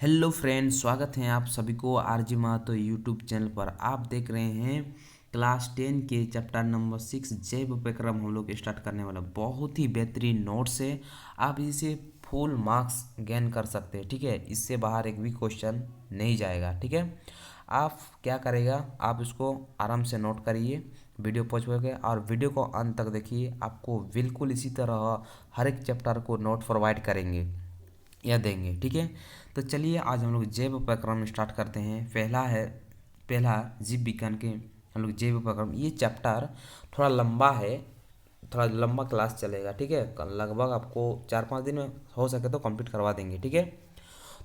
Hello friends, स्वागत है आप सभी को आरजी महतो यूट्यूब चैनल पर। आप देख रहे हैं क्लास 10 के चैप्टर नंबर 6 जैव उपक्रम हम लोग स्टार्ट करने वाला। बहुत ही बेहतरीन नोट्स है, आप इसे फुल मार्क्स गेन कर सकते हैं। ठीक है, इससे बाहर एक भी क्वेश्चन नहीं जाएगा। ठीक है, आप क्या करेगा, आप इसको आराम से नोट करिए, वीडियो पॉज करके और वीडियो को अंत तक देखिए। आपको बिल्कुल इसी तरह हर एक चैप्टर को नोट प्रोवाइड करेंगे या देंगे। ठीक है, तो चलिए आज हम लोग जैव उपक्रम स्टार्ट करते हैं। पहला जीव विज्ञान के हम लोग जैव उपक्रम। ये चैप्टर थोड़ा लंबा है, थोड़ा लंबा क्लास चलेगा। ठीक है, लगभग आपको 4-5 दिन में हो सके तो कंप्लीट करवा देंगे। ठीक है,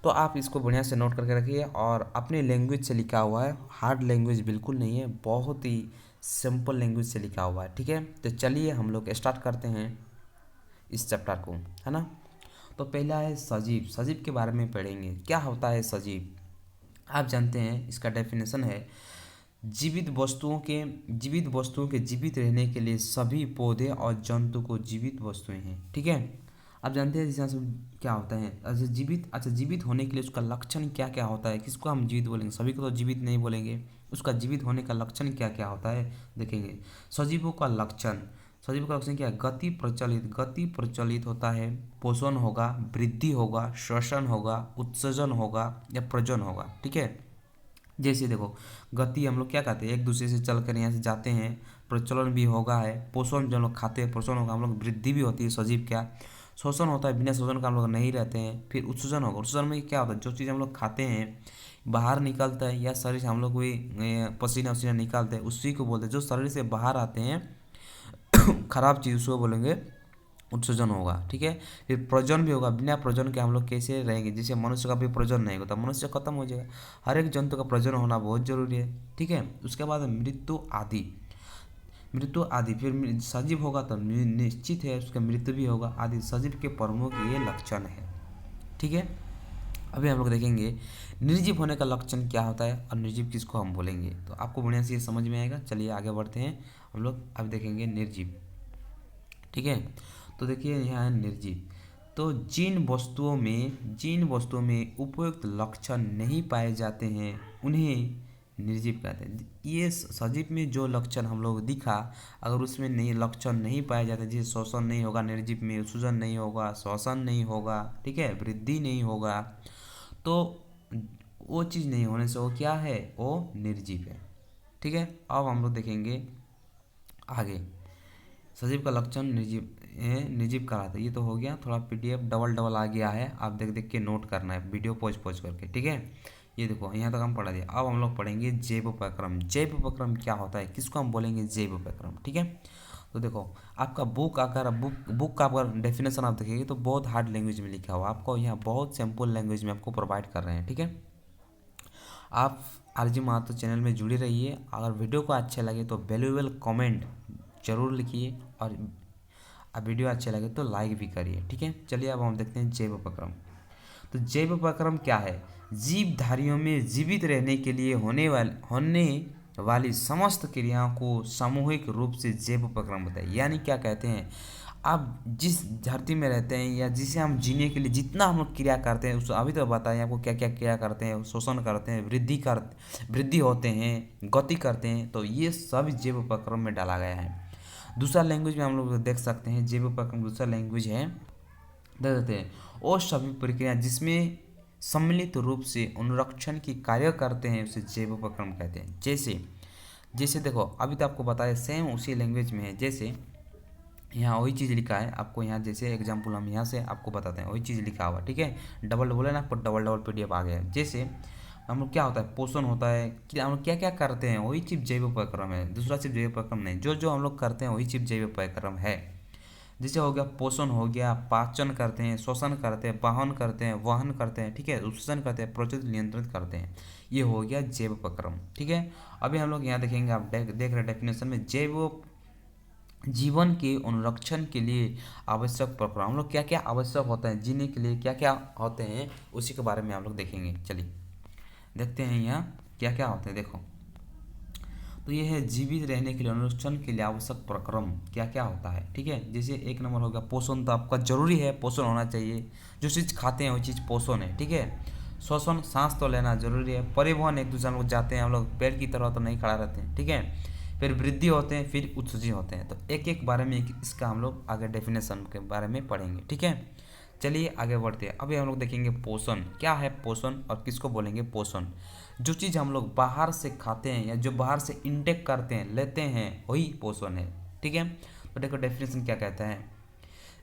तो आप इसको बढ़िया से नोट करके रखिए और अपने लैंग्वेज से लिखा हुआ है, हार्ड लैंग्वेज बिल्कुल नहीं है, बहुत ही सिंपल लैंग्वेज से लिखा हुआ है। ठीक है, तो चलिए हम लोग स्टार्ट करते हैं इस चैप्टर को, है ना। तो पहला है सजीव। सजीव के बारे में पढ़ेंगे। क्या होता है सजीव, आप जानते हैं इसका डेफिनेशन है जीवित वस्तुओं के जीवित रहने के लिए सभी पौधे और जंतु को जीवित वस्तुएं हैं। ठीक है, आप जानते हैं जैसे क्या होता है। जीवित होने के लिए उसका लक्षण क्या क्या होता है, किसको हम जीवित बोलेंगे, सभी को तो जीवित नहीं बोलेंगे। उसका जीवित होने का लक्षण क्या क्या होता है देखेंगे। सजीवों का लक्षण, सजीव का लक्षण क्या है, गति प्रचलित होता है, पोषण होगा, वृद्धि होगा, श्वसन होगा, उत्सर्जन होगा या प्रजनन होगा। ठीक है, जैसे देखो गति हम लोग क्या कहते हैं, एक दूसरे से चल कर यहाँ से जाते हैं, प्रचलन भी होगा है, पोषण जो हम लोग खाते हैं पोषण होगा, हम लोग वृद्धि भी होती है सजीव क्या, शोषण होता है, बिना शोषण का हम लोग नहीं रहते हैं। फिर उत्सर्जन होगा, उत्सर्जन में क्या होता है, जो चीज़ हम लोग खाते हैं बाहर निकलता है या शरीर से हम लोग कोई पसीना वसीना निकालते हैं, उसी को बोलते हैं। जो शरीर से बाहर आते हैं खराब चीज़, उसको बोलेंगे उत्सर्जन होगा। ठीक है, फिर प्रजनन भी होगा, बिना प्रजनन के हम लोग कैसे रहेंगे, जैसे मनुष्य का भी प्रजनन नहीं होता, मनुष्य खत्म हो जाएगा। हर एक जंतु का प्रजनन होना बहुत जरूरी है। ठीक है, उसके बाद मृत्यु आदि फिर सजीव होगा तो निश्चित है उसका मृत्यु भी होगा आदि सजीव के प्रमुख ये लक्षण है। ठीक है, अभी हम लोग देखेंगे निर्जीव होने का लक्षण क्या होता है और निर्जीव किसको हम बोलेंगे, तो आपको बढ़िया से ये समझ में आएगा। चलिए आगे बढ़ते हैं, हम लोग अब देखेंगे निर्जीव। ठीक है, तो देखिए यहाँ है निर्जीव। तो जिन वस्तुओं में उपयुक्त लक्षण नहीं पाए जाते हैं उन्हें निर्जीव कहते हैं। ये सजीव में जो लक्षण हम लोग दिखा, अगर उसमें नहीं लक्षण नहीं पाए जाते, जैसे शोषण नहीं होगा निर्जीव में, उत्सर्जन नहीं होगा, श्वसन नहीं होगा, ठीक है, वृद्धि नहीं होगा, तो वो चीज़ नहीं होने से वो क्या है, वो निर्जीव है। ठीक है, अब हम लोग देखेंगे आगे सजीव का लक्षण निर्जीव कराता है। ये तो हो गया, थोड़ा पीडीएफ डबल डबल आ गया है, आप देख देख के नोट करना है वीडियो पॉज पॉज करके। ठीक है, ये देखो यहाँ तक हम पढ़ा दिया। अब हम लोग पढ़ेंगे जैव उपक्रम। जैव उपक्रम क्या होता है, किसको हम बोलेंगे जैव उपक्रम। ठीक है, तो देखो आपका बुक का अगर डेफिनेशन आप देखेंगे तो बहुत हार्ड लैंग्वेज में लिखा हुआ, आपको यहाँ बहुत सिंपल लैंग्वेज में आपको प्रोवाइड कर रहे हैं। ठीक है, आप आरजी महतो चैनल में जुड़े रहिए। अगर वीडियो को अच्छे लगे तो वैल्यूएबल कमेंट जरूर लिखिए और अब वीडियो अच्छे लगे तो लाइक भी करिए। ठीक है, चलिए अब हम देखते हैं जैव उपक्रम। तो जैव उपक्रम क्या है, जीवधारियों में जीवित रहने के लिए होने वाली समस्त क्रियाओं को सामूहिक रूप से जैव उपक्रम होता है। यानी क्या कहते हैं, आप जिस धरती में रहते हैं या जिसे हम जीने के लिए जितना हम लोग क्रिया करते हैं, उस अभी तो बताएं आपको क्या क्या क्रिया करते हैं, शोषण करते हैं, वृद्धि होते हैं, गति करते हैं, तो ये सब जैव उपक्रम में डाला गया है। दूसरा लैंग्वेज में हम लोग देख सकते हैं जैव उपक्रम, दूसरा लैंग्वेज है देख देते हैं वो सभी प्रक्रिया जिसमें सम्मिलित रूप से अनुरक्षण की कार्य करते हैं उसे जैव उपक्रम कहते हैं। जैसे जैसे देखो अभी तो आपको बताया सेम उसी लैंग्वेज में है, जैसे यहाँ वही चीज़ लिखा है आपको, यहाँ जैसे एग्जाम्पल हम यहाँ से आपको बताते हैं, वही चीज़ लिखा हुआ। ठीक है, डबल डबल है ना, आपको डबल डबल पीडीएफ आ गया है। जैसे हम लोग क्या होता है, पोषण होता है कि हम लोग क्या क्या करते हैं, वही चीज़ जैव उपक्रम है, दूसरा चीज़ जैव उपक्रम नहीं, जो जो हम लोग करते हैं वही चीज़ जैव उपक्रम है। जैसे हो गया पोषण हो गया, पाचन करते हैं, श्वसन करते हैं, वहन करते हैं, ठीक है, उत्सर्जन करते हैं, प्रज्वलित नियंत्रित करते हैं, ये हो गया जैव उपक्रम। ठीक है, अभी हम लोग यहाँ देखेंगे, आप देख रहे डेफिनेशन में जैव जीवन के अनुरक्षण के लिए आवश्यक प्रक्रिया, हम लोग क्या क्या आवश्यक होता है जीने के लिए, क्या क्या होते हैं उसी के बारे में हम लोग देखेंगे। चलिए देखते हैं यहाँ क्या क्या होते हैं। देखो तो ये है जीवित रहने के लिए अनुरक्षण के लिए आवश्यक प्रक्रम क्या क्या होता है। ठीक है, जैसे एक नंबर हो गया पोषण, तो आपका जरूरी है, पोषण होना चाहिए, जो चीज़ खाते हैं वो चीज़ पोषण है। ठीक है, श्वसन सांस तो लेना जरूरी है, परिवहन एक दूसरे हम लोग जाते हैं, हम लोग पेड़ की तरह तो नहीं खड़ा रहते हैं, ठीक है। फिर वृद्धि होते हैं, फिर उत्सर्जन होते हैं। तो एक एक बारे में इसका हम लोग आगे डेफिनेशन के बारे में पढ़ेंगे, ठीक है। चलिए आगे बढ़ते हैं। अभी हम लोग देखेंगे पोषण क्या है, पोषण और किसको बोलेंगे पोषण। जो चीज़ हम लोग बाहर से खाते हैं या जो बाहर से इंटेक करते हैं, लेते हैं, वही पोषण है, ठीक है। तो देखो डेफिनेशन क्या कहता है,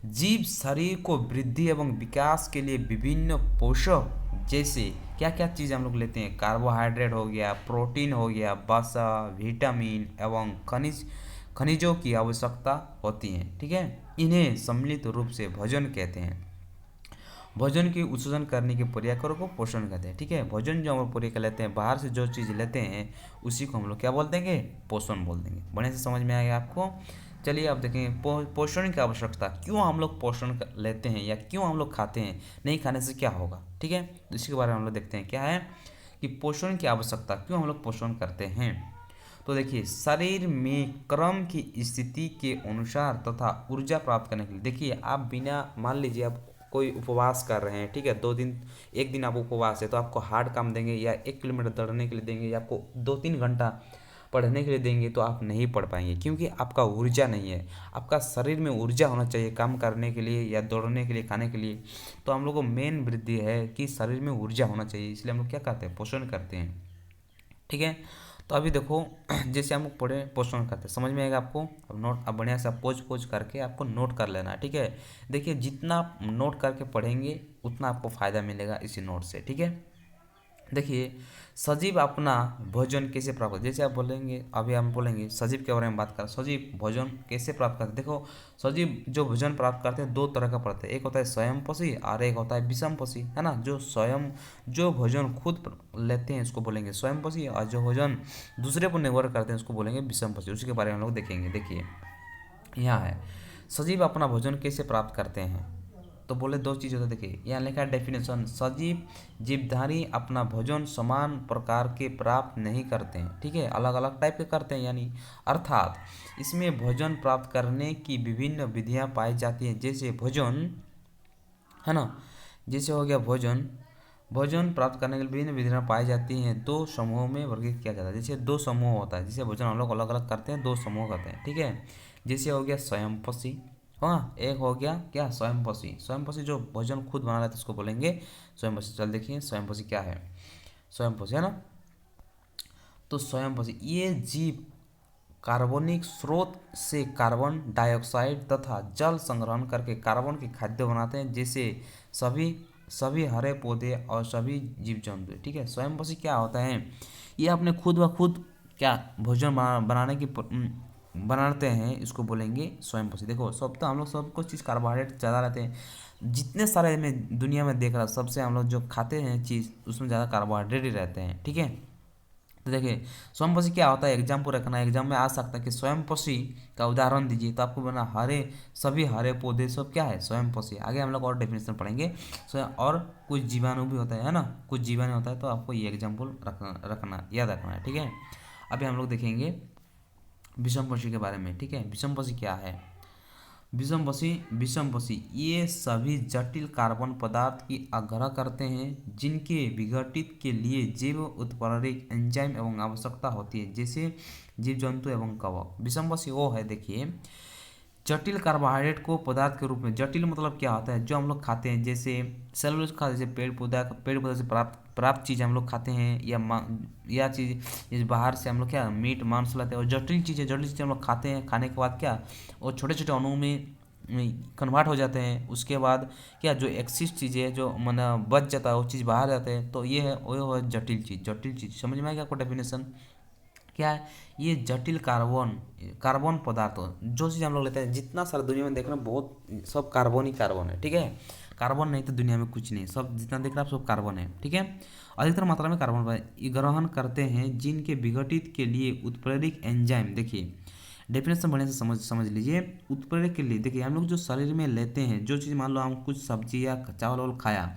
जीव शरीर को वृद्धि एवं विकास के लिए विभिन्न पोषक जैसे क्या क्या चीज़ हम लोग लेते हैं, कार्बोहाइड्रेट हो गया, प्रोटीन हो गया, वसा, विटामिन एवं खनिजों की आवश्यकता होती है, ठीक है। इन्हें सम्मिलित रूप से भोजन कहते हैं। भोजन की उत्सर्जन करने की प्रक्रिया को पोषण कहते हैं, ठीक है। भोजन जो हम लोग पूरी कर लेते हैं, बाहर से जो चीज़ लेते हैं उसी को हम लोग क्या बोल देंगे, पोषण बोल देंगे। बढ़िया से समझ में आएगा आपको। चलिए अब देखें पोषण की आवश्यकता, क्यों हम लोग पोषण लेते हैं या क्यों हम लोग खाते हैं, नहीं खाने से क्या होगा, ठीक है। तो इसी के बारे में हम लोग देखते हैं क्या है कि पोषण की आवश्यकता, क्यों हम लोग पोषण करते हैं। तो देखिए शरीर में क्रम की स्थिति के अनुसार तथा ऊर्जा प्राप्त करने के लिए, देखिए आप बिना, मान लीजिए आप कोई उपवास कर रहे हैं, ठीक है, 2 दिन, एक दिन आप उपवास है तो आपको हार्ड काम देंगे या 1 किलोमीटर दौड़ने के लिए देंगे या आपको 2-3 घंटा पढ़ने के लिए देंगे तो आप नहीं पढ़ पाएंगे, क्योंकि आपका ऊर्जा नहीं है। आपका शरीर में ऊर्जा होना चाहिए काम करने के लिए या दौड़ने के लिए, खाने के लिए। तो हम लोग को मेन वृद्धि है कि शरीर में ऊर्जा होना चाहिए, इसलिए हम लोग क्या करते हैं, पोषण करते हैं, ठीक है। तो अभी देखो जैसे हम लोग पढ़े पोषण करते हैं, समझ में आएगा आपको। अब नोट, अब बढ़िया से पोज पोज करके आपको नोट कर लेना है, ठीक है। देखिए जितना आप नोट करके पढ़ेंगे उतना आपको फ़ायदा मिलेगा इसी नोट से, ठीक है। देखिए सजीव अपना भोजन कैसे प्राप्त करते, जैसे आप बोलेंगे, अभी हम बोलेंगे सजीव के बारे में बात करें, सजीव भोजन कैसे प्राप्त करते। देखो सजीव जो भोजन प्राप्त करते हैं 2 तरह का प्राप्त है, एक होता है स्वयंपोषी और एक होता है विषमपोषी, है ना। जो भोजन खुद लेते हैं उसको बोलेंगे स्वयंपोषी, और जो भोजन दूसरे पर निर्भर करते हैं उसको बोलेंगे विषमपोषी। उसी के बारे में हम लोग देखेंगे। देखिए यहाँ है सजीव अपना भोजन कैसे प्राप्त करते हैं, तो बोले 2 चीज़ होता है। देखिए यहाँ लिखा है डेफिनेशन, सजीव जीवधारी अपना भोजन समान प्रकार के प्राप्त नहीं करते हैं, ठीक है, अलग अलग टाइप के करते हैं, यानी अर्थात इसमें भोजन प्राप्त करने की विभिन्न विधियां पाई जाती हैं। जैसे भोजन, है ना, जैसे हो गया भोजन, भोजन प्राप्त करने के लिए विभिन्न विधियां पाई जाती हैं, 2 समूहों में वर्गीकृत किया जाता है। जैसे 2 समूह होता है, जैसे भोजन हम लोग अलग अलग करते हैं, 2 समूह करते हैं, ठीक है। जैसे हो गया स्वयंपोषी, हाँ, एक हो गया क्या स्वयंपोषी। स्वयंपोषी जो भोजन खुद बना लेते हैं उसको बोलेंगे स्वयंपोषी। चल देखिए स्वयंपोषी क्या है, स्वयंपोषी, है ना। तो स्वयंपोषी ये जीव कार्बनिक स्रोत से कार्बन डाइऑक्साइड तथा जल संग्रहण करके कार्बन के खाद्य बनाते हैं, जैसे सभी सभी हरे पौधे और सभी जीव जंतु, ठीक है। स्वयंपोषी क्या होता है, ये अपने खुद व खुद क्या भोजन बनाने की बनाते हैं, इसको बोलेंगे स्वयंपोषी। देखो सब तो हम लोग सब कुछ चीज़ कार्बोहाइड्रेट ज़्यादा रहते हैं, जितने सारे में दुनिया में देख रहा सबसे हम लोग जो खाते हैं चीज़ उसमें ज़्यादा कार्बोहाइड्रेट ही रहते हैं, ठीक है। तो देखिए स्वयंपोषी क्या होता है, एग्जाम को रखना, एग्जाम में आ सकता है कि स्वयंपोषी का उदाहरण दीजिए, तो आपको बना सभी हरे पौधे सब क्या है स्वयंपोषी। आगे हम लोग और डेफिनेशन पढ़ेंगे स्वयं, और कुछ जीवाणु भी होता है ना, कुछ जीवाणु होता है, तो आपको ये एग्जाम्पल रखना याद रखना है, ठीक है। अभी हम लोग देखेंगे विषमपोषी के बारे में, ठीक है। विषमपोषी क्या है, विषमपोषी ये सभी जटिल कार्बन पदार्थ की आग्रह करते हैं जिनके विघटित के लिए जैव उत्प्रेरक एंजाइम एवं आवश्यकता होती है, जैसे जीव जंतु एवं कवक। विषमपोषी वो है, देखिए जटिल कार्बोहाइड्रेट को पदार्थ के रूप में, जटिल मतलब क्या होता है, जो हम लोग खाते हैं, जैसे सेलुलोज खाते हैं, जैसे पेड़ पौधा से प्राप्त चीज़ हम लोग खाते हैं, या चीज़ जैसे बाहर से हम लोग क्या मीट मांस लाते हैं, और जटिल चीज़ें हम लोग खाते हैं, खाने के बाद क्या वो छोटे छोटे अणुओं में कन्वर्ट हो जाते हैं। उसके बाद क्या जो एक्सिस्ट चीज़ें जो माना बच जाता है वो चीज़ बाहर जाते हैं, तो ये है वो है जटिल चीज़। समझ में आएगा आपको डेफिनेशन क्या है, ये जटिल कार्बन पदार्थ जो चीज़ हम लोग लेते हैं, जितना सारा दुनिया में देख रहे हैं बहुत सब कार्बन ही कार्बन है, ठीक है। कार्बन नहीं तो दुनिया में कुछ नहीं, सब जितना देख रहे हैं सब कार्बन है, ठीक है। अधिकतर मात्रा में कार्बन ग्रहण करते हैं जिनके विघटित के लिए उत्प्रेरक एंजाइम। देखिए डेफिनेशन बढ़िया से समझ लीजिए। उत्प्रेरक के लिए देखिए हम लोग जो शरीर में लेते हैं, जो चीज़ मान लो हम कुछ सब्जी या चावल वावल खाया,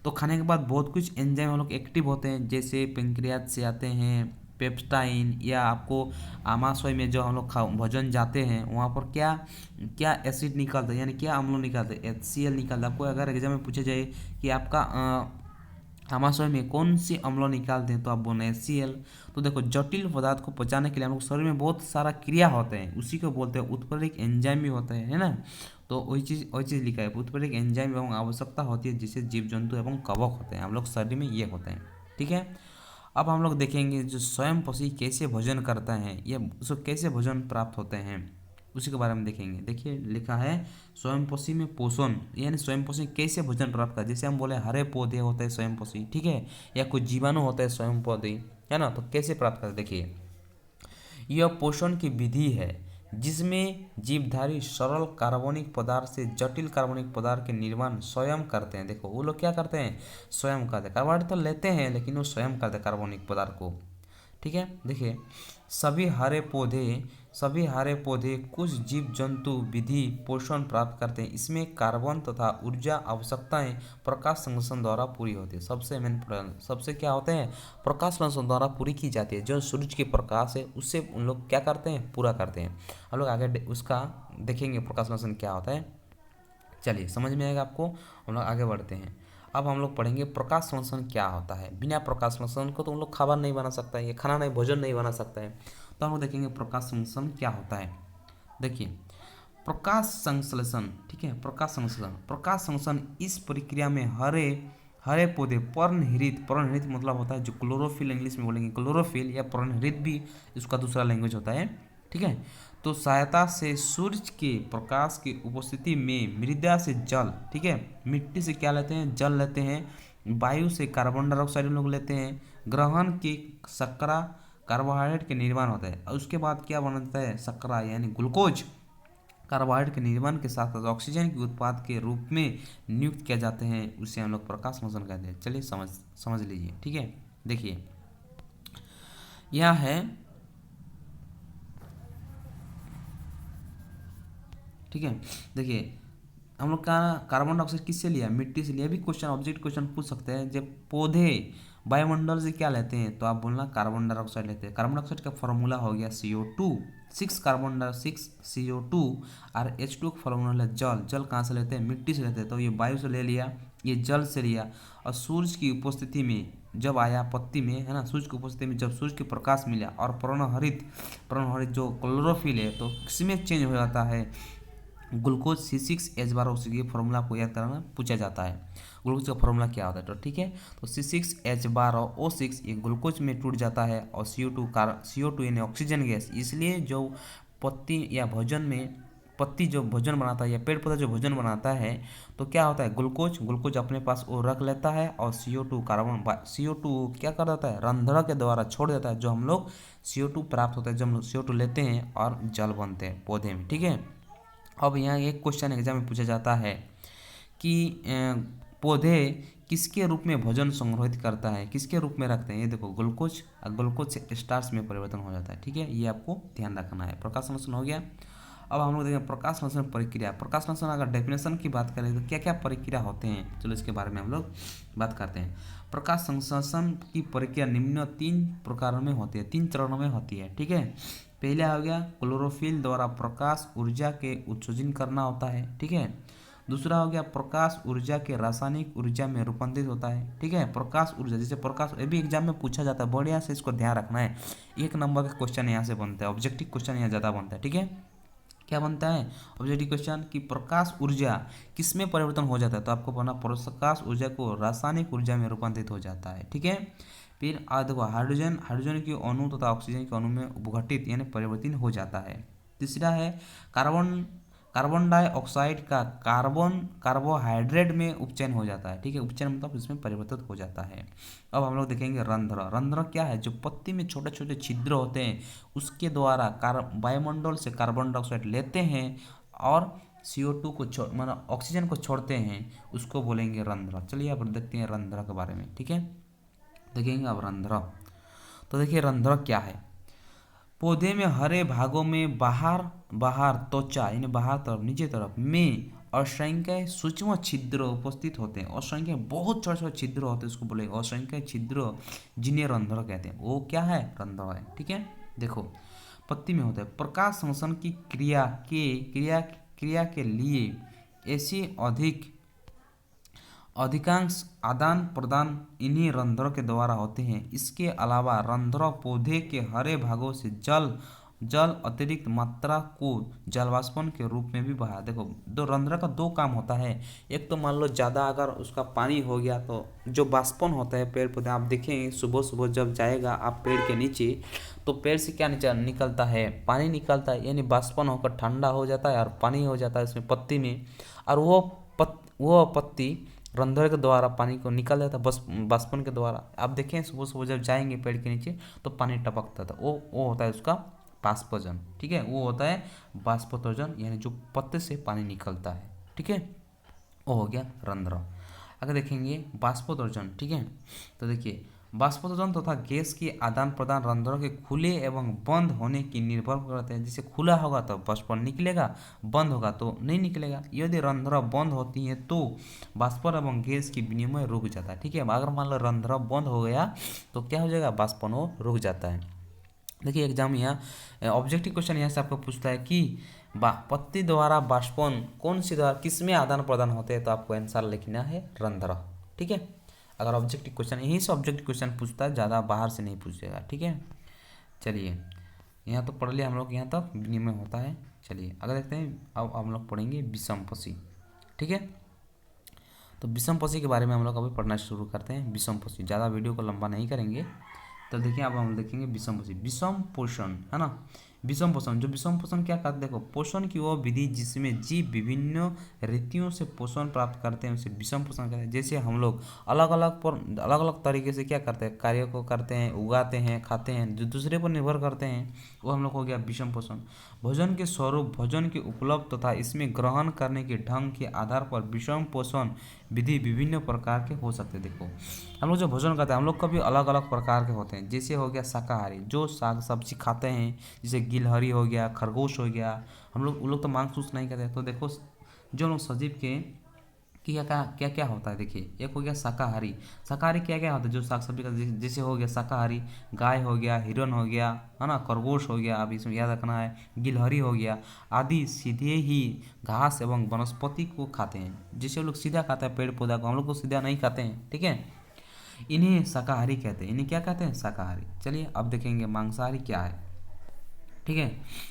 तो खाने के बाद बहुत कुछ एंजाइम हम लोग एक्टिव होते हैं, जैसे पेंक्रियाज से आते हैं पेप्टाइन, या आपको आमाशय में जो हम लोग भोजन जाते हैं वहाँ पर क्या क्या एसिड निकलता है, यानी क्या अम्ल निकलते हैं, HCl निकलता है। आपको अगर एग्जाम में पूछा जाए कि आपका हमारे शरीर में कौन सी अम्ल निकालते हैं, तो आप बोले HCl। तो देखो जटिल पदार्थ को पचाने के लिए हम लोग शरीर में बहुत सारा क्रिया होते हैं, उसी को बोलते हैं उत्प्रेरक एंजाइम भी होते हैं, है ना। तो वही चीज़ लिखा है, उत्प्रेरक एंजाइम एवं आवश्यकता होती है जिससे जीव जंतु एवं कवक होते हैं हम लोग शरीर में, ये होते हैं, ठीक है। अब हम लोग देखेंगे जो स्वयं पोषी कैसे भोजन करता है, ये उसको कैसे भोजन प्राप्त होते हैं उसी के बारे में देखेंगे। देखिए लिखा है स्वयंपोषी में पोषण, यानी स्वयंपोषी कैसे भोजन प्राप्त करता है। जैसे हम बोले हरे पौधे होते हैं स्वयंपोषी, ठीक है, या कुछ जीवाणु होता है स्वयं पौधे, है ना। तो कैसे प्राप्त करते, देखिए यह पोषण की विधि है जिसमें जीवधारी सरल कार्बनिक पदार्थ से जटिल कार्बनिक पदार्थ के निर्माण स्वयं करते हैं। देखो वो लोग क्या करते हैं, स्वयं करते हैं, कार्बोहाइड्रेट तो लेते हैं लेकिन वो स्वयं करते हैं कार्बनिक पदार्थ को, ठीक है। देखिए सभी हरे पौधे कुछ जीव जंतु विधि पोषण प्राप्त करते हैं, इसमें कार्बन तथा ऊर्जा आवश्यकताएं प्रकाश संश्लेषण द्वारा पूरी होती है। सबसे मेन सबसे क्या होते हैं, प्रकाश संश्लेषण द्वारा पूरी की जाती है। जो सूरज के प्रकाश है उससे उन लोग क्या करते हैं, पूरा करते हैं। हम लोग आगे उसका देखेंगे प्रकाश संश्लेषण क्या होता है। चलिए समझ में आएगा आपको, हम लोग आगे बढ़ते हैं। अब हम लोग पढ़ेंगे प्रकाश संश्लेषण क्या होता है। बिना प्रकाश संश्लेषण को तो हम लोग खाना नहीं बना सकता है, ये खाना नहीं भोजन नहीं बना सकता है। तो हम लोग देखेंगे प्रकाश संश्लेषण क्या होता है। देखिए प्रकाश संश्लेषण, ठीक है, प्रकाश संश्लेषण इस प्रक्रिया में हरे हरे पौधे पर्णहरित मतलब होता है जो क्लोरोफिल, इंग्लिश में बोलेंगे क्लोरोफिल, या पर्णहरित भी इसका दूसरा लैंग्वेज होता है, ठीक है। तो सहायता से सूरज के प्रकाश की उपस्थिति में मृदा से जल, ठीक है, मिट्टी से क्या लेते हैं, जल लेते हैं, वायु से कार्बन डाइऑक्साइड लोग लेते हैं, ग्रहण की शर्करा कार्बोहाइड्रेट के निर्माण होता है, और उसके बाद क्या बनता है, शर्करा यानी ग्लूकोज कार्बोहाइड्रेट के निर्माण के साथ साथ ऑक्सीजन के उत्पाद के रूप में नियुक्त किया जाते हैं, उसे हम लोग प्रकाश संश्लेषण कहते हैं। चलिए समझ लीजिए, ठीक है। देखिए यह है, ठीक है। देखिए हम लोग का कार्बन डाइऑक्साइड किससे लिया, मिट्टी से लिया। भी क्वेश्चन ऑब्जेक्ट क्वेश्चन पूछ सकते हैं, जब पौधे वायुमंडल से क्या लेते हैं, तो आप बोलना कार्बन डाइऑक्साइड लेते हैं। कार्बन डाइऑक्साइड का फॉर्मूला हो गया CO2, 6 CO2, और H2 का फॉर्मूला है जल। जल कहाँ से लेते हैं, मिट्टी से लेते हैं, तो ये वायु से ले लिया, ये जल से लिया। और सूर्य की उपस्थिति में जब आया पत्ती में, है ना, सूर्य की उपस्थिति में जब सूर्य के प्रकाश मिला और पर्णहरित जो क्लोरोफिल है तो किसमें चेंज हो जाता है, ग्लूकोज C6H12O6, ये फॉर्मूला को याद कराना पूछा जाता है। ग्लूकोज का फॉर्मूला क्या होता है, तो ठीक है, तो C6H12O6 ये ग्लूकोज में टूट जाता है, और CO2 यानी ऑक्सीजन गैस। इसलिए जो पत्ती या भोजन में पत्ती जो भोजन बनाता है या पेड़ पौधा जो भोजन बनाता है, तो क्या होता है, ग्लूकोज अपने पास वो रख लेता है, और CO2 क्या कर देता है, रंध्र के द्वारा छोड़ देता है, जो हम लोग CO2 प्राप्त होता है, जब हम लोग CO2 लेते हैं और जल बनते हैं पौधे में, ठीक है। अब यहाँ एक क्वेश्चन एग्जाम में पूछा जाता है कि पौधे किसके रूप में भोजन संग्रहित करता है, किसके रूप में रखते हैं। ये देखो ग्लूकोज से स्टार्च में परिवर्तन हो जाता है, ठीक है, ये आपको ध्यान रखना है। प्रकाश संश्लेषण हो गया। अब हम लोग देखेंगे प्रकाश संश्लेषण प्रक्रिया। प्रकाश संश्लेषण अगर डेफिनेशन की बात करें तो क्या क्या प्रक्रिया होते हैं, चलो इसके बारे में हम लोग बात करते हैं। प्रकाश संश्लेषण की प्रक्रिया निम्न 3 प्रकारों में होती है, 3 चरणों में होती है, ठीक है। पहला हो गया क्लोरोफिल द्वारा प्रकाश ऊर्जा के उत्सर्जन करना होता है, ठीक है। दूसरा हो गया प्रकाश ऊर्जा के रासायनिक ऊर्जा में रूपांतरित होता है, ठीक है। प्रकाश ऊर्जा जैसे प्रकाश, ये भी एग्जाम में पूछा जाता है, बढ़िया से इसको ध्यान रखना है। 1 नंबर का क्वेश्चन यहाँ से बनता है, ऑब्जेक्टिव क्वेश्चन यहाँ ज़्यादा बनता है, ठीक है। क्या बनता है ऑब्जेक्टिव क्वेश्चन कि प्रकाश ऊर्जा किस में परिवर्तन हो जाता है, तो आपको पढ़ना प्रकाश ऊर्जा को रासायनिक ऊर्जा में रूपांतरित हो जाता है, ठीक है। फिर देखो हाइड्रोजन के अणु तथा ऑक्सीजन के अणु में उपघटित यानी परिवर्तन हो जाता है। तीसरा है कार्बन डाइऑक्साइड का कार्बोहाइड्रेट में उपचयन हो जाता है, ठीक है, उपचयन मतलब इसमें परिवर्तित हो जाता है। अब हम लोग देखेंगे रंध्र क्या है, जो पत्ती में छोटे छोटे छिद्र होते हैं उसके द्वारा वायुमंडल से कार्बन डाइऑक्साइड लेते हैं और CO2 को मतलब ऑक्सीजन को छोड़ते हैं, उसको बोलेंगे रंध्र। चलिए अब देखते हैं रंध्र के बारे में, ठीक है। देखेंगे अब रंध्र, तो देखिए रंध्र क्या है। पौधे में हरे भागों में बाहर त्वचा यानी बाहर तरफ नीचे तरफ में असंख्य सूक्ष्म छिद्र उपस्थित होते हैं। असंख्य बहुत छोटे छोटे छिद्र होते हैं, उसको बोलेंगे असंख्य छिद्र, जिन्हें रंध्र कहते हैं। वो क्या है, रंध्र है, ठीक है। देखो पत्ती में होता है प्रकाश संश्लेषण की क्रिया के लिए ऐसी अधिकांश आदान प्रदान इन्हीं रंध्रों के द्वारा होते हैं। इसके अलावा रंध्र पौधे के हरे भागों से जल अतिरिक्त मात्रा को जलवाष्पन के रूप में भी बहा। देखो, दो रंध्र का दो काम होता है। एक तो मान लो ज़्यादा अगर उसका पानी हो गया तो जो वाष्पन होता है पेड़ पौधे, आप देखेंगे सुबह सुबह जब जाएगा आप पेड़ के नीचे, तो पेड़ से क्या निकलता है, पानी निकलता है, यानी वाष्पन होकर ठंडा हो जाता है और पानी हो जाता है उसमें पत्ती में, और वो पत्ती रंध्र के द्वारा पानी को निकल जाता है बस वाष्पन के द्वारा। आप देखें सुबह सुबह जब जाएंगे पेड़ के नीचे तो पानी टपकता था, वो होता है उसका बाष्पोत्सर्जन। ठीक है, वो होता है बाष्पोत्सर्जन, यानी जो पत्ते से पानी निकलता है। ठीक है, वो हो गया रंध्र। अगर देखेंगे बाष्पोत्सर्जन, ठीक है, तो देखिए बाष्पोत्सर्जन तथा गैस की आदान प्रदान रंध्रों के खुले एवं बंद होने की निर्भर करते हैं। जैसे खुला होगा तो बाष्पन निकलेगा, बंद होगा तो नहीं निकलेगा। यदि रंध्र बंद होती है तो बाष्पन एवं गैस की विनिमय रुक जाता है। ठीक है, अगर मान लो रंध्र बंद हो गया तो क्या हो जाएगा, बाष्पन वो रुक जाता है। देखिए एग्जाम यहाँ ऑब्जेक्टिव क्वेश्चन यहाँ से आपको पूछता है कि पत्ती द्वारा बाष्पन कौन सी द्वारा किस में आदान प्रदान होते हैं, तो आपको आंसर लिखना है रंध्र। ठीक है, अगर ऑब्जेक्टिव क्वेश्चन यहीं से ऑब्जेक्टिव क्वेश्चन पूछता है, ज़्यादा बाहर से नहीं पूछेगा। ठीक है, चलिए यहाँ तो पढ़ लिया हम लोग, यहाँ तक विनिमय होता है। चलिए अगर देखते हैं, अब हम लोग पढ़ेंगे विषमपसी। ठीक है, तो विषमपसी के बारे में हम लोग अभी पढ़ना शुरू करते हैं। विषमपसी, ज़्यादा वीडियो को लंबा नहीं करेंगे। तो देखिए अब हम देखेंगे विषमपसी, विषम पोषण, है ना। विषम पोषण, जो विषम पोषण क्या कहते हैं, देखो पोषण की वो विधि जिसमें जीव विभिन्न रीतियों से पोषण प्राप्त करते हैं उसे विषम पोषण कहते हैं। जैसे हम लोग अलग अलग तरीके से क्या करते हैं, कार्य को करते हैं, उगाते हैं, खाते हैं, जो दूसरे पर निर्भर करते हैं, वो हम लोग हो गया विषम पोषण। भोजन के स्वरूप, भोजन के उपलब्ध तथा इसमें ग्रहण करने के ढंग के आधार पर विषम पोषण विधि विभिन्न प्रकार के हो सकते हैं। देखो हम लोग जो भोजन करते हैं हम लोग का भी अलग अलग प्रकार के होते हैं। जैसे हो गया शाकाहारी, जो साग सब्जी खाते हैं, जैसे गिलहरी हो गया, खरगोश हो गया, हम लोग तो मांस उस नहीं खाते। तो देखो जो लोग सजीव के क्या क्या क्या होता है, देखिए एक हो गया शाकाहारी। शाकाहारी क्या क्या होता है, जो साग सब्जी का, जैसे हो गया शाकाहारी, गाय हो गया, हिरन हो गया, है ना, खरगोश हो गया, अब इसमें याद रखना है, गिलहरी हो गया आदि सीधे ही घास एवं वनस्पति को खाते हैं। जैसे लोग सीधा खाते हैं पेड़ पौधा को, हम लोग तो सीधा नहीं खाते हैं। ठीक है, इन्हें शाकाहारी कहते हैं। इन्हें क्या कहते हैं, शाकाहारी। चलिए अब देखेंगे मांसाहारी क्या है। ठीक है,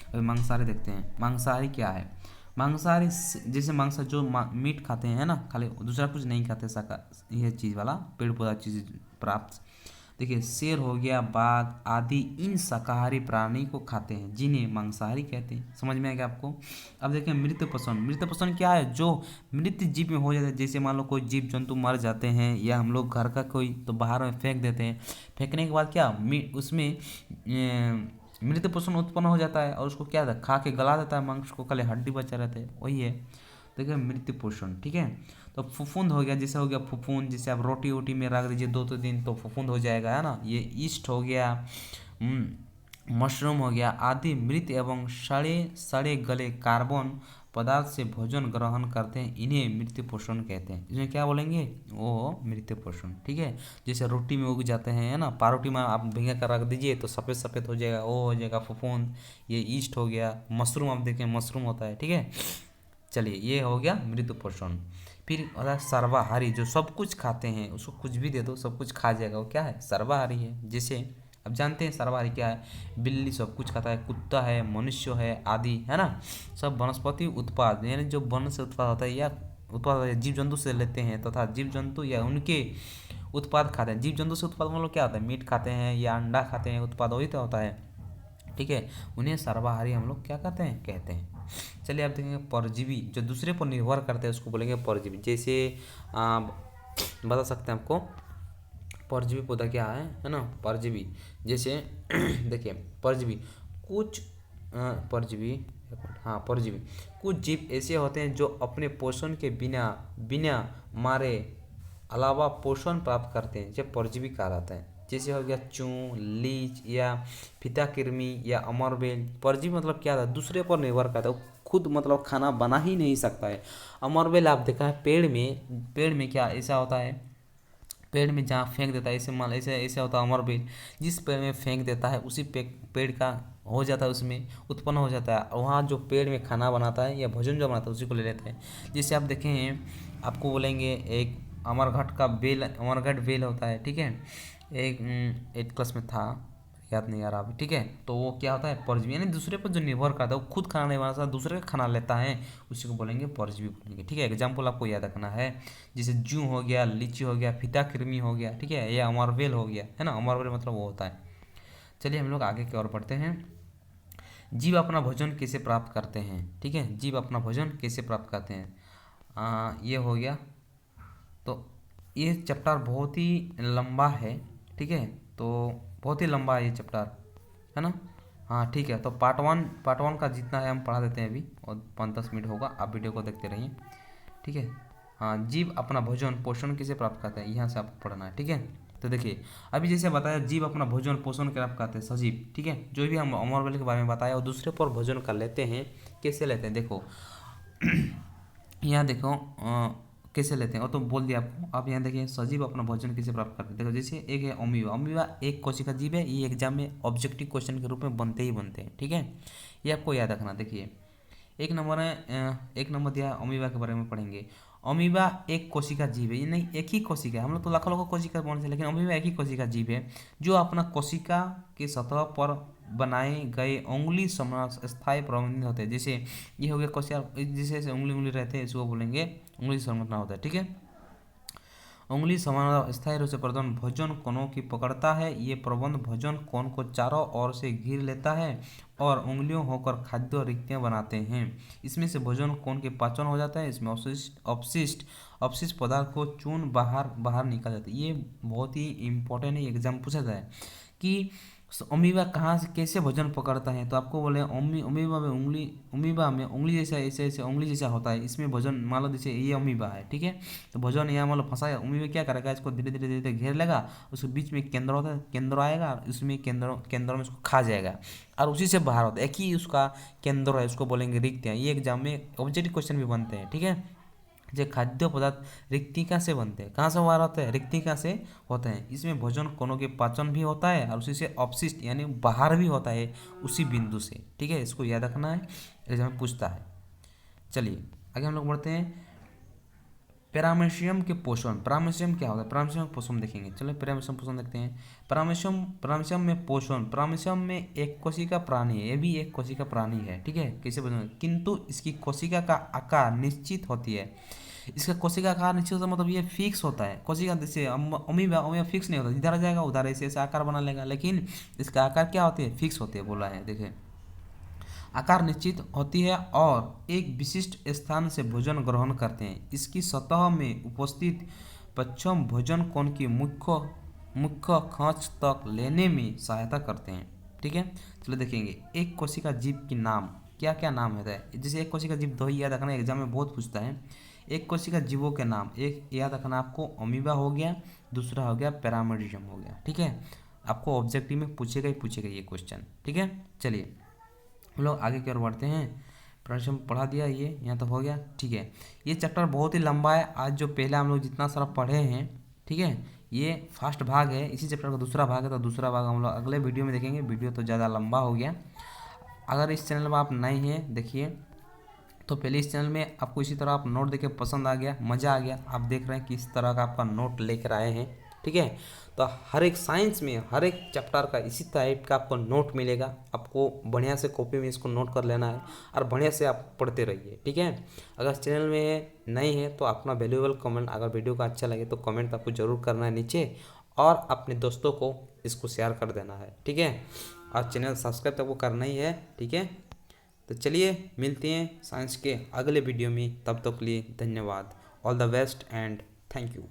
अभी मांसाहारी देखते हैं, मांसाहारी क्या है। मांसाहारी जैसे मांस जो मीट खाते हैं ना, खाली दूसरा कुछ नहीं खाते, शाका यह चीज़ वाला पेड़ पौधा चीज़ प्राप्त। देखिए शेर हो गया, बाघ आदि इन शाकाहारी प्राणी को खाते हैं जिन्हें मांसाहारी कहते हैं। समझ में आएगा आपको। अब देखिए मृत पोषण। मृत पोषण क्या है, जो मृत जीव में हो जाता है। जैसे मान लो कोई जीव जंतु मर जाते हैं या हम लोग घर का कोई तो बाहर में फेंक देते हैं, फेंकने के बाद क्या उसमें मृत पोषण उत्पन्न हो जाता है और उसको क्या खा के गला देता है, मांस को, खाली हड्डी बचा रहता है, वही है। देखिए मृत पोषण। ठीक है, तो फफूंद हो गया, जैसे हो गया फफूंद, जैसे आप रोटी वोटी में रख दीजिए 2 दिन तो फफूंद हो जाएगा, है ना। ये ईस्ट हो गया, मशरूम हो गया आदि मृत एवं सड़े गले कार्बन पदार्थ से भोजन ग्रहण करते हैं, इन्हें मृत पोषण कहते हैं। इसमें क्या बोलेंगे, वो मृत पोषण। ठीक है, जैसे रोटी में उग जाते हैं, है ना, पारोटी में आप भिंगा कर रख दीजिए तो सफ़ेद सफ़ेद हो जाएगा, वो हो जाएगा फफूंद। ये ईस्ट हो गया। मशरूम आप देखें, मशरूम होता है। ठीक है, चलिए ये हो गया मृत पोषण। फिर होता है सर्वाहारी, जो सब कुछ खाते हैं, उसको कुछ भी दे दो सब कुछ खा जाएगा, वो क्या है, सर्वाहारी है। जैसे अब जानते हैं सर्वाहारी क्या है, बिल्ली सब कुछ खाता है, कुत्ता है, मनुष्य है आदि, है ना। सब वनस्पति उत्पाद, यानी जो वन से उत्पाद होता है या उत्पाद जीव जंतु से लेते हैं तथा जीव जंतु या उनके उत्पाद खाते हैं। जीव जंतु से उत्पाद मतलब क्या होता है, मीट खाते हैं या अंडा खाते हैं, उत्पाद वही तो होता है। ठीक है, उन्हें सर्वाहारी हम लोग क्या कहते हैं। चलिए आप देखेंगे परजीवी, जो दूसरे पर निर्भर करते हैं उसको बोलेंगे परजीवी। जैसे बता सकते हैं आपको परजीवी पौधा क्या है ना, परजीवी। जैसे देखिए परजीवी कुछ परजीवी परजीवी कुछ जीव ऐसे होते हैं जो अपने पोषण के बिना मारे अलावा पोषण प्राप्त करते हैं, जब परजीवी कहलाता है। जैसे हो गया चूं, लीच या फीताकृमि या अमरबेल। परजीवी मतलब क्या था, दूसरे पर निर्भर करता है, खुद मतलब खाना बना ही नहीं सकता है। अमरबेल आप देखा है पेड़ में क्या ऐसा होता है, पेड़ में जहाँ फेंक देता है, ऐसे होता है अमरबेल, जिस पेड़ में फेंक देता है उसी पेड़ का हो जाता है, उसमें उत्पन्न हो जाता है। और वहाँ जो पेड़ में खाना बनाता है या भोजन जो बनाता है उसी को ले लेते हैं। जैसे आप देखें आपको बोलेंगे एक अमरघट का बेल, अमरघट बेल होता है, ठीक है। एक 8 क्लास में था, याद नहीं आ रहा अभी, ठीक है। तो वो क्या होता है, परजीवी, यानी दूसरे पर जो निर्भर करता है, वो खुद खाना नहीं बनाता, दूसरे का खाना लेता है, उसी को बोलेंगे परजीवी बोलेंगे, ठीक है। एग्जाम्पल आपको याद रखना है, जैसे जू हो गया, लीची हो गया, फीता कृमि हो गया, ठीक है, या अमरवेल हो गया, है ना। अमरवेल मतलब वो होता है। चलिए हम लोग आगे की ओर बढ़ते हैं। जीव अपना भोजन कैसे प्राप्त करते हैं, ठीक है। जीव अपना भोजन कैसे प्राप्त करते हैं, ये हो गया। तो ये चैप्टर बहुत ही लंबा है, ठीक है। तो बहुत ही लंबा है ये चैप्टर, है ना। हाँ ठीक है, तो पार्ट वन का जितना है हम पढ़ा देते हैं अभी, और 5-10 मिनट होगा, आप वीडियो को देखते रहिए, ठीक है। हाँ, जीव अपना भोजन पोषण कैसे प्राप्त करते हैं, यहाँ से आपको पढ़ना है, ठीक है। तो देखिए, अभी जैसे बताया, जीव अपना भोजन पोषण प्राप्त करते हैं, सजीव, ठीक है। जो भी हम अमरवेल के बारे में बताया, और दूसरे पर भोजन कर लेते हैं, कैसे लेते हैं देखो। यहाँ देखो कैसे लेते हैं, और तो बोल दिया आपको। आप यहाँ देखिए, सजीव अपना भोजन कैसे प्राप्त करते हैं। देखो, जैसे एक है अमीबा। अमीबा एक कोशिका जीव है, ये एग्जाम में ऑब्जेक्टिव क्वेश्चन के रूप में बनते ही बनते हैं, ठीक है। ये आपको याद रखना। देखिए, एक नंबर है, एक नंबर दिया है, अमीबा के बारे में पढ़ेंगे। अमीबा एक कोशिका जीव है, ये नहीं, एक ही कोशिका है। हम लोग तो लाखों लाखों कोशिका बोलते हैं, लेकिन अमीबा एक ही कोशिका जीव है, जो अपना कोशिका के सतह पर बनाए गए उंगली समान स्थायी प्रबंधित होते हैं। जैसे ये हो गया कोशिका, जैसे जैसे उंगली उंगली रहते हैं, इसको बोलेंगे उंगली संरचना होता है, ठीक है। उंगली समान स्थायी रूप से प्रबंध भोजन कोनों की पकड़ता है। ये प्रबंध भोजन कोन को चारों ओर से घेर लेता है और उंगलियों होकर खाद्य रिक्तियां बनाते हैं। इसमें से भोजन कोन के पाचन हो जाता है। इसमें अपशिष्ट अपशिष्ट पदार्थ को चून बाहर बाहर निकल जाता है। ये बहुत ही इंपॉर्टेंट है, एग्जाम पूछा जाए कि अमीबा कहाँ से कैसे भोजन पकड़ता है। तो आपको बोले अमीबा में उंगली जैसा ऐसे ऐसे उंगली जैसा होता है, इसमें भोजन मान लो जैसे ये अमीबा है, ठीक है। तो भोजन यहाँ मान लो फंसा है, अमीबा क्या करेगा, इसको धीरे धीरे धीरे धीरे घेर लेगा, उसके बीच में केंद्र होता है, केंद्र आएगा, उसमें केंद्र में उसको खा जाएगा, और उसी से बाहर होता है, एक ही उसका केंद्र है, उसको बोलेंगे रिक्तियाँ। ये एग्जाम में ऑब्जेक्टिव क्वेश्चन भी बनते हैं, ठीक है। जो खाद्य पदार्थ रिक्तिका से बनते हैं, कहाँ से बाहर होते हैं, रिक्तिका से होते हैं। इसमें भोजन कोनों के पाचन भी होता है, और उसी से अपशिष्ट यानी बाहर भी होता है, उसी बिंदु से, ठीक है। इसको याद रखना है, एग्जाम में पूछता है। चलिए आगे हम लोग बढ़ते हैं। पैरामीशियम के पोषण, पैरामीशियम क्या होता है, पैरामीशियम पोषण देखेंगे। चलो पैरामीशियम पोषण देखते हैं। पैरामीशियम में पोषण, पैरामीशियम में एक कोशिका प्राणी है, ये भी एक कोशिका प्राणी है, ठीक है। कैसे बने, किंतु इसकी कोशिका का आकार निश्चित होती है। इसका कोशिका आकार निश्चित होता है, मतलब ये फिक्स होता है। कोशिका जैसे अमीबा फिक्स नहीं होता, इधर आ जाएगा उधर ऐसे ऐसे आकार बना लेगा, लेकिन इसका आकार क्या होती है, फिक्स होती है, बोला है। देखिए, आकार निश्चित होती है और एक विशिष्ट स्थान से भोजन ग्रहण करते हैं। इसकी सतह में उपस्थित पश्चिम भोजन कोण की मुख्य खांच तक लेने में सहायता करते हैं, ठीक है। चलो देखेंगे, एक कोशिका जीव की नाम क्या क्या नाम होता है। जैसे एक कोशिका जीव, दो ही याद रखना, एग्जाम में बहुत पूछता है। एक कोशिका जीवों के नाम, एक याद रखना आपको, अमीबा हो गया, दूसरा हो गया पैरामीशियम हो गया, ठीक है। आपको ऑब्जेक्टिव में पूछेगा ही पूछेगा ये क्वेश्चन, ठीक है। चलिए हम लोग आगे की ओर बढ़ते हैं। प्रश्न पढ़ा दिया, ये यहाँ तक हो गया, ठीक है। ये चैप्टर बहुत ही लंबा है। आज जो पहले हम लोग जितना सारा पढ़े हैं, ठीक है, ये फर्स्ट भाग है, इसी चैप्टर का दूसरा भाग है। तो दूसरा भाग हम लोग अगले वीडियो में देखेंगे। वीडियो तो ज़्यादा लंबा हो गया। अगर इस चैनल में आप नए हैं, देखिए, तो पहले इस चैनल में आपको इसी तरह आप नोट देके पसंद आ गया, मज़ा आ गया, आप देख रहे हैं कि इस तरह का आपका नोट लेकर आए हैं, ठीक है। तो हर एक साइंस में हर एक चैप्टर का इसी टाइप का आपको नोट मिलेगा। आपको बढ़िया से कॉपी में इसको नोट कर लेना है, और बढ़िया से आप पढ़ते रहिए, ठीक है। अगर चैनल में नहीं है तो अपना वैल्यूएबल कमेंट, अगर वीडियो का अच्छा लगे तो कमेंट आपको ज़रूर करना है नीचे, और अपने दोस्तों को इसको शेयर कर देना है, ठीक है। और चैनल सब्सक्राइब तो आपको करना ही है, ठीक है। तो चलिए मिलते हैं साइंस के अगले वीडियो में, तब तक के लिए धन्यवाद। All the best and thank you.